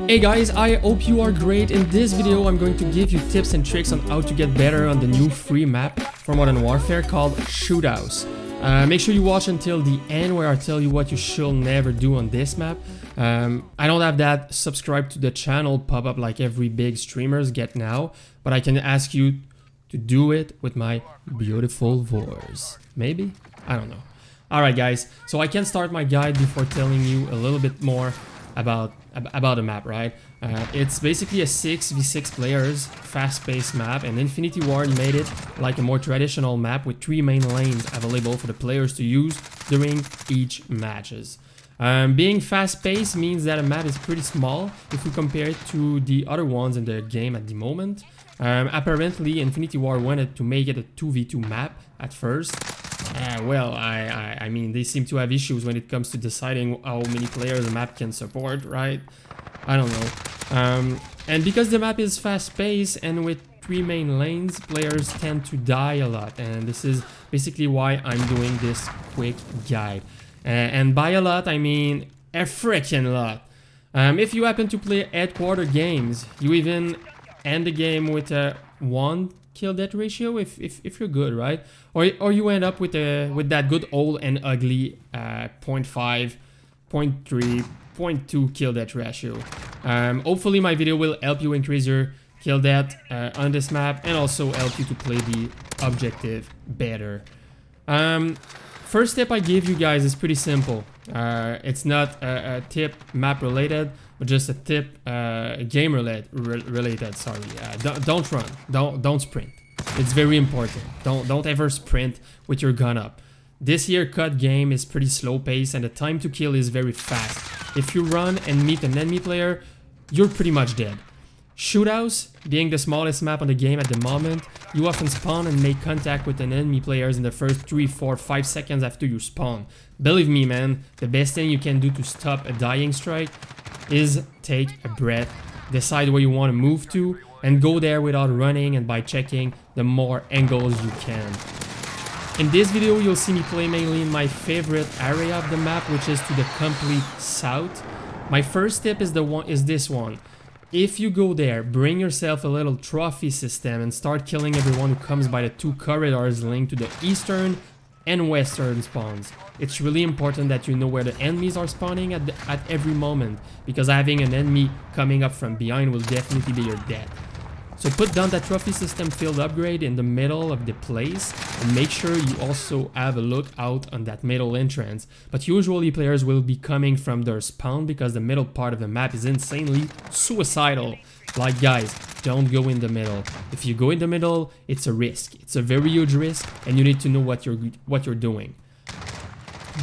Hey guys, I hope you are great. In this video I'm going to give you tips and tricks on how to get better on the new free map for Modern Warfare called Shoothouse. Make sure you watch until the end where I tell you what you should never do on this map. I don't have that subscribe to the channel pop up like every big streamers get now, but I can ask you to do it with my beautiful voice. Maybe? I don't know. Alright guys, so I can start my guide before telling you a little bit more about the map, right? It's basically a 6v6 players fast-paced map, and Infinity Ward made it like a more traditional map with 3 main lanes available for the players to use during each matches. Being fast-paced means that a map is pretty small if we compare it to the other ones in the game at the moment. Apparently Infinity Ward wanted to make it a 2v2 map at first. Well, I mean, they seem to have issues when it comes to deciding how many players a map can support, right? I don't know. And because the map is fast-paced and with 3 main lanes, players tend to die a lot. And this is basically why I'm doing this quick guide. And by a lot, I mean a freaking lot. If you happen to play headquarter games, you even end the game with a 1 kill death ratio if you're good, right? Or you end up with that good old and ugly 0.5, 0.3, 0.2 kill death ratio. Hopefully my video will help you increase your kill death on this map and also help you to play the objective better. First tip I give you guys is pretty simple. It's not a tip map related, but just a tip game related. Sorry. Don't run. Don't sprint. It's very important. Don't ever sprint with your gun up. This here CUT game is pretty slow paced and the time to kill is very fast. If you run and meet an enemy player, you're pretty much dead. Shoothouse, being the smallest map on the game at the moment, you often spawn and make contact with an enemy players in the first 3, 4, 5 seconds after you spawn. Believe me man, the best thing you can do to stop a dying strike is take a breath, decide where you want to move to, and go there without running and by checking the more angles you can. In this video you'll see me play mainly in my favorite area of the map, which is to the complete south. My first tip is this one. If you go there, bring yourself a little trophy system and start killing everyone who comes by the 2 corridors linked to the eastern and western spawns. It's really important that you know where the enemies are spawning at every moment, because having an enemy coming up from behind will definitely be your death. So put down that trophy system field upgrade in the middle of the place and make sure you also have a look out on that middle entrance. But usually players will be coming from their spawn because the middle part of the map is insanely suicidal. Like guys, don't go in the middle. If you go in the middle, it's a risk. It's a very huge risk and you need to know what you're doing.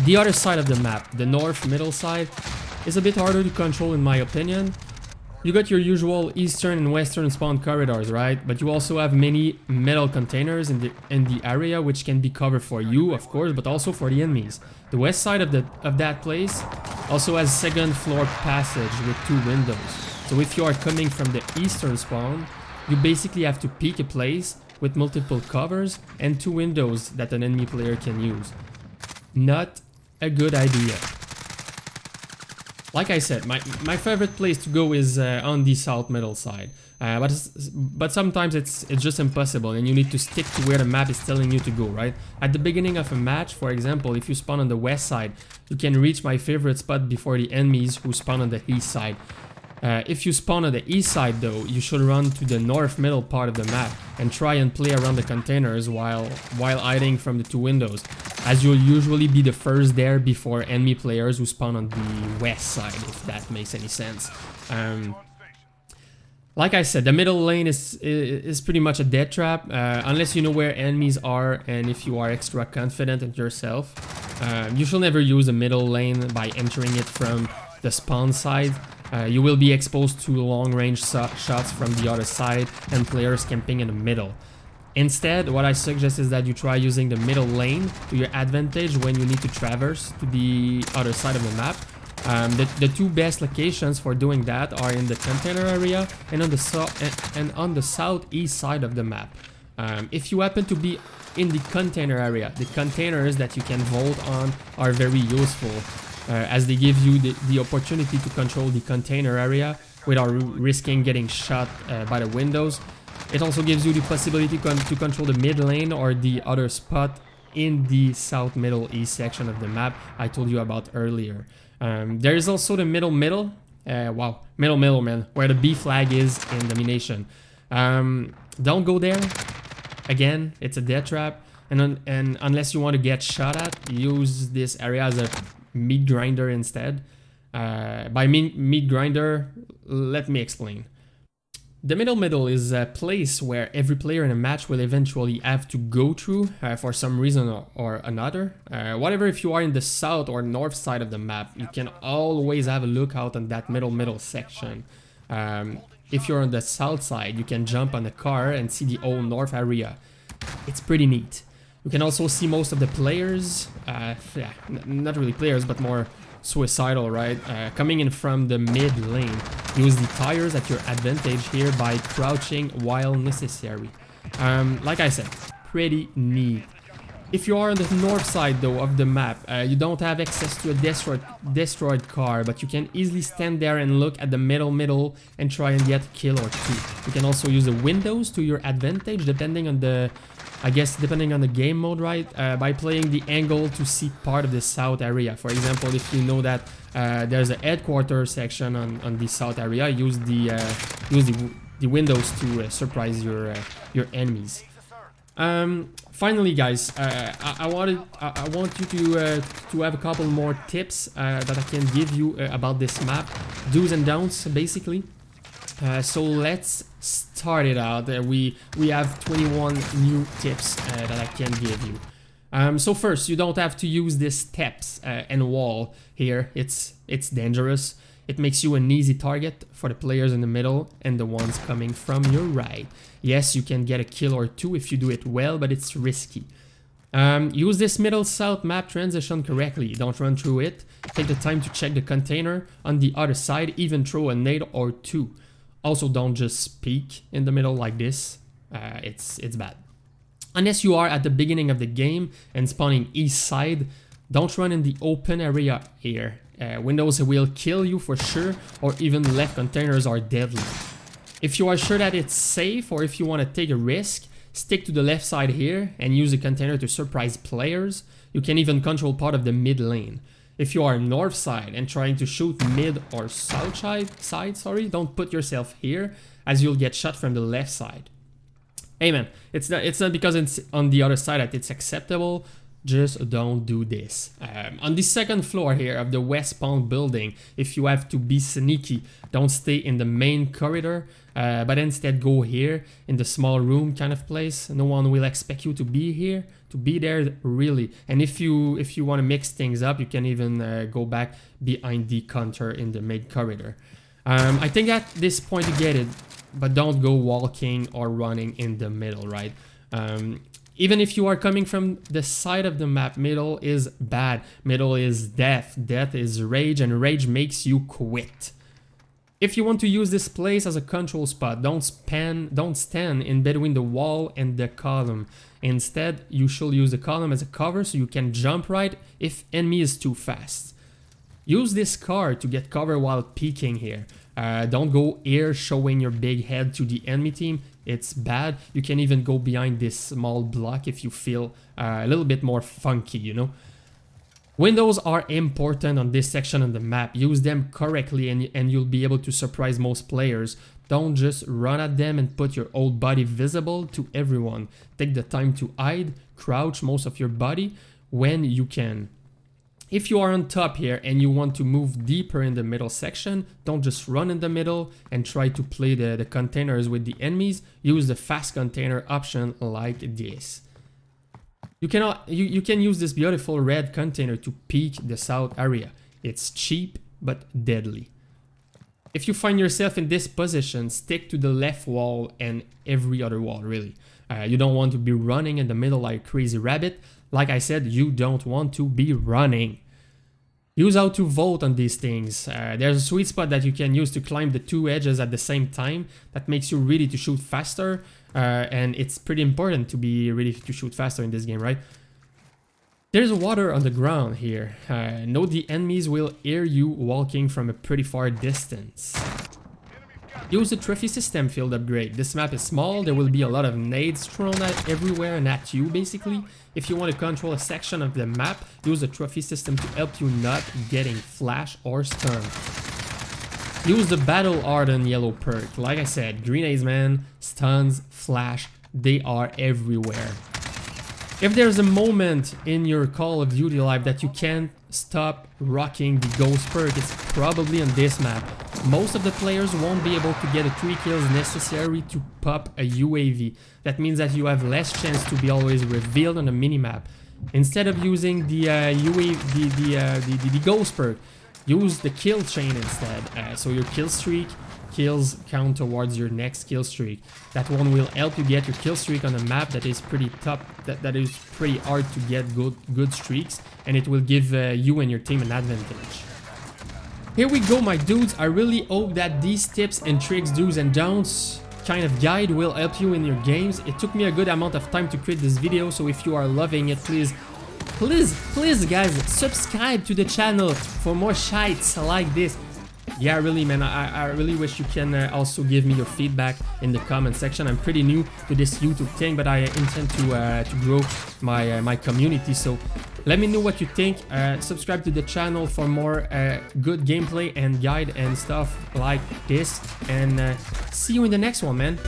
The other side of the map, the north middle side, is a bit harder to control in my opinion. You got your usual eastern and western spawn corridors, right? But you also have many metal containers in the area which can be covered for you, of course, but also for the enemies. The west side of that place also has second floor passage with 2 windows. So if you are coming from the eastern spawn, you basically have to pick a place with multiple covers and 2 windows that an enemy player can use. Not a good idea. Like I said, my favorite place to go is on the south middle side, but sometimes it's just impossible and you need to stick to where the map is telling you to go, right? At the beginning of a match, for example, if you spawn on the west side, you can reach my favorite spot before the enemies who spawn on the east side. If you spawn on the east side though, you should run to the north middle part of the map and try and play around the containers while hiding from the 2 windows, as you'll usually be the first there before enemy players who spawn on the west side, if that makes any sense. Like I said, the middle lane is pretty much a death trap, unless you know where enemies are and if you are extra confident in yourself. You should never use the middle lane by entering it from the spawn side. You will be exposed to long-range shots from the other side and players camping in the middle. Instead, what I suggest is that you try using the middle lane to your advantage when you need to traverse to the other side of the map. The 2 best locations for doing that are in the container area and on the southeast side of the map. If you happen to be in the container area, the containers that you can vault on are very useful. as they give you the opportunity to control the container area without risking getting shot by the windows. It also gives you the possibility to control the mid lane or the other spot in the south middle east section of the map I told you about earlier. There is also the middle, middle, man, where the B flag is in domination. Don't go there. Again, it's a death trap, and unless you want to get shot at, use this area as a meat grinder instead. By meat grinder, let me explain. The middle is a place where every player in a match will eventually have to go through for some reason or another. Whatever, if you are in the south or north side of the map, you can always have a lookout on that middle section. If you're on the south side, you can jump on the car and see the whole north area. It's pretty neat. You can also see most of the players, not really players, but more suicidal, right? Coming in from the mid lane. Use the tires at your advantage here by crouching while necessary. Like I said, pretty neat. If you are on the north side though of the map, you don't have access to a destroyed car, but you can easily stand there and look at the middle and try and get a kill or two. You can also use the windows to your advantage depending on the, depending on the game mode, right? By playing the angle to see part of the south area. For example, if you know that there's a headquarters section on the south area, use the windows to surprise your enemies. Finally, guys, I want you to have a couple more tips that I can give you about this map, do's and don'ts, basically. So let's start it out. We have 21 new tips that I can give you. So first, you don't have to use this steps and wall here. It's dangerous. It makes you an easy target for the players in the middle and the ones coming from your right. Yes, you can get a kill or two if you do it well, but it's risky. Use this middle-south map transition correctly. Don't run through it. Take the time to check the container on the other side, even throw a nade or two. Also, don't just peek in the middle like this. It's bad. Unless you are at the beginning of the game and spawning east side, don't run in the open area here. Windows will kill you for sure, or even left containers are deadly. If you are sure that it's safe, or if you want to take a risk, stick to the left side here and use a container to surprise players. You can even control part of the mid lane. If you are north side and trying to shoot mid or south side, don't put yourself here, as you'll get shot from the left side. Hey man, it's not because it's on the other side that it's acceptable. Just don't do this. On the second floor here of the West Pond building, if you have to be sneaky, don't stay in the main corridor, but instead go here in the small room kind of place. No one will expect you to be here, to be there really. And if you want to mix things up, you can even go back behind the counter in the main corridor. I think at this point you get it, but don't go walking or running in the middle, right? Even if you are coming from the side of the map, middle is bad. Middle is death. Death is rage, and rage makes you quit. If you want to use this place as a control spot, don't stand in between the wall and the column. Instead, you should use the column as a cover so you can jump right if enemy is too fast. Use this car to get cover while peeking here. Don't go here showing your big head to the enemy team. It's bad. You can even go behind this small block if you feel a little bit more funky, you know. Windows are important on this section of the map. Use them correctly and you'll be able to surprise most players. Don't just run at them and put your whole body visible to everyone. Take the time to hide, crouch most of your body when you can. If you are on top here and you want to move deeper in the middle section, don't just run in the middle and try to play the containers with the enemies. Use the fast container option like this. You can use this beautiful red container to peek the south area. It's cheap but deadly. If you find yourself in this position, stick to the left wall and every other wall really. You don't want to be running in the middle like a crazy rabbit. Like I said, you don't want to be running. Use how to vault on these things. There's a sweet spot that you can use to climb the two edges at the same time. That makes you ready to shoot faster. And it's pretty important to be ready to shoot faster in this game, right? There's water on the ground here. Note the enemies will hear you walking from a pretty far distance. Use the trophy system field upgrade. This map is small, there will be a lot of nades thrown at everywhere and at you basically. If you want to control a section of the map, use the trophy system to help you not getting flash or stun. Use the Battle Hardened yellow perk. Like I said, grenades, man, stuns, flash, they are everywhere. If there's a moment in your Call of Duty life that you can't stop rocking the ghost perk, it's probably on this map. Most of the players won't be able to get the 3 kills necessary to pop a UAV. That means that you have less chance to be always revealed on the minimap. Instead of using the the ghost perk, use the KillChain instead. So your kill streak kills count towards your next kill streak. That one will help you get your kill streak on a map that is pretty tough, that is pretty hard to get good streaks, and it will give you and your team an advantage. Here we go, my dudes. I really hope that these tips and tricks, do's and don'ts kind of guide will help you in your games. It took me a good amount of time to create this video, so if you are loving it, please guys, subscribe to the channel for more shites like this. Yeah, really, man, I really wish you can also give me your feedback in the comment section. I'm pretty new to this YouTube thing, but I intend to grow my community, so let me know what you think. Subscribe to the channel for more good gameplay and guide and stuff like this, and see you in the next one, man.